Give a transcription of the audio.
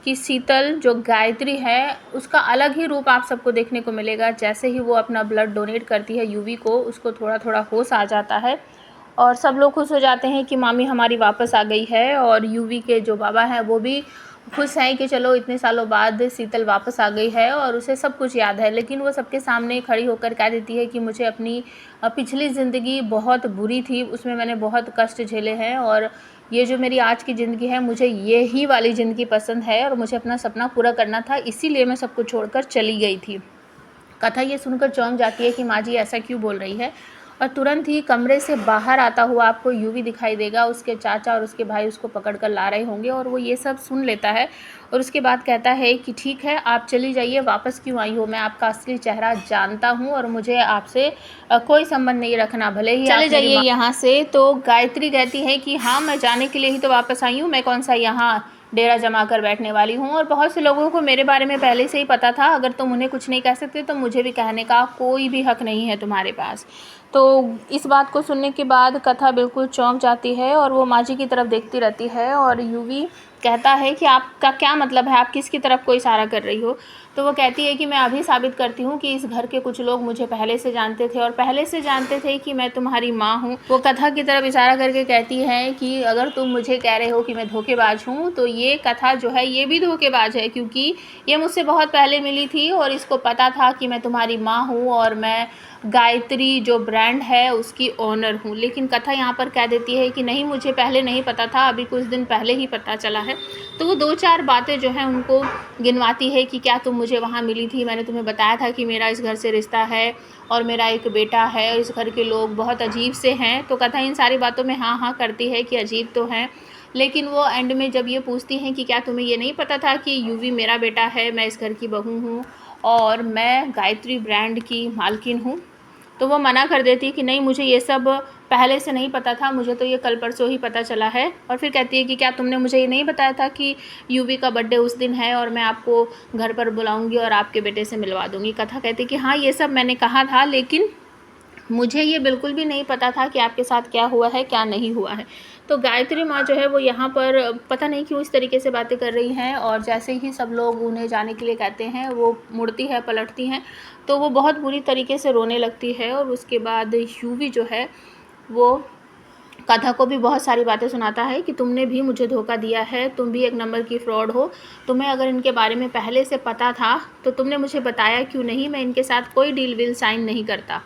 कि शीतल जो गायत्री है उसका अलग ही रूप आप सबको देखने को मिलेगा। जैसे ही वो अपना ब्लड डोनेट करती है यूवी को, उसको थोड़ा थोड़ा होश आ जाता है और सब लोग खुश हो जाते हैं कि मामी हमारी वापस आ गई है। और यूवी के जो बाबा हैं वो भी खुश हैं कि चलो इतने सालों बाद शीतल वापस आ गई है और उसे सब कुछ याद है। लेकिन वो सबके सामने खड़ी होकर कह देती है कि मुझे अपनी पिछली ज़िंदगी बहुत बुरी थी, उसमें मैंने बहुत कष्ट झेले हैं और ये जो मेरी आज की ज़िंदगी है मुझे ये ही वाली ज़िंदगी पसंद है और मुझे अपना सपना पूरा करना था, इसीलिए मैं सब कुछ छोड़कर चली गई थी। कथा ये सुनकर चौंक जाती है कि माँ जी ऐसा क्यों बोल रही है, और तुरंत ही कमरे से बाहर आता हुआ आपको यूवी दिखाई देगा। उसके चाचा और उसके भाई उसको पकड़ कर ला रहे होंगे और वो ये सब सुन लेता है और उसके बाद कहता है कि ठीक है आप चली जाइए, वापस क्यों आई हो, मैं आपका असली चेहरा जानता हूँ और मुझे आपसे कोई संबंध नहीं रखना, भले ही चले जाइए यहाँ से। तो गायत्री कहती है कि हाँ मैं जाने के लिए ही तो वापस आई हूँ, मैं कौन सा यहाँ डेरा जमा कर बैठने वाली हूँ और बहुत से लोगों को मेरे बारे में पहले से ही पता था, अगर तुम उन्हें कुछ नहीं कह सकते तो मुझे भी कहने का कोई भी हक नहीं है तुम्हारे पास। तो इस बात को सुनने के बाद कथा बिल्कुल चौंक जाती है और वो माँ जी की तरफ देखती रहती है और यूवी कहता है कि आपका क्या मतलब है, आप किसकी तरफ को इशारा कर रही हो। तो वो कहती है कि मैं अभी साबित करती हूँ कि इस घर के कुछ लोग मुझे पहले से जानते थे और पहले से जानते थे कि मैं तुम्हारी माँ हूँ। वो कथा की तरफ इशारा करके कहती है कि अगर तुम मुझे कह रहे हो कि मैं धोखेबाज हूँ तो ये कथा जो है ये भी धोखेबाज है, क्योंकि ये मुझसे बहुत पहले मिली थी और इसको पता था कि मैं तुम्हारी माँ हूँ और मैं गायत्री जो ब्रांड है उसकी ओनर हूँ। लेकिन कथा यहाँ पर कह देती है कि नहीं मुझे पहले नहीं पता था, अभी कुछ दिन पहले ही पता चला है। तो वो 2-4 बातें जो हैं उनको गिनवाती है कि क्या तुम मुझे वहाँ मिली थी, मैंने तुम्हें बताया था कि मेरा इस घर से रिश्ता है और मेरा एक बेटा है और इस घर के लोग बहुत अजीब से हैं। तो कथा इन सारी बातों में हाँ हाँ करती है कि अजीब तो हैं, लेकिन वो एंड में जब ये पूछती हैं कि क्या तुम्हें ये नहीं पता था कि यूवी मेरा बेटा है, मैं इस घर की बहू हूँ और मैं गायत्री ब्रांड की मालकिन हूँ, तो वो मना कर देती है कि नहीं मुझे ये सब पहले से नहीं पता था, मुझे तो ये कल परसों ही पता चला है। और फिर कहती है कि क्या तुमने मुझे ये नहीं बताया था कि यूवी का बर्थडे उस दिन है और मैं आपको घर पर बुलाऊंगी और आपके बेटे से मिलवा दूंगी। कथा कहती है कि हाँ ये सब मैंने कहा था, लेकिन मुझे ये बिल्कुल भी नहीं पता था कि आपके साथ क्या हुआ है क्या नहीं हुआ है। तो गायत्री माँ जो है वो यहाँ पर पता नहीं क्यों इस तरीके से बातें कर रही हैं और जैसे ही सब लोग उन्हें जाने के लिए कहते हैं वो मुड़ती है, पलटती हैं, तो वो बहुत बुरी तरीके से रोने लगती है। और उसके बाद यूवी जो है वो कथा को भी बहुत सारी बातें सुनाता है कि तुमने भी मुझे धोखा दिया है, तुम भी एक नंबर की फ्रॉड हो, तुम्हें अगर इनके बारे में पहले से पता था तो तुमने मुझे बताया क्यों नहीं, मैं इनके साथ कोई डील वील साइन नहीं करता।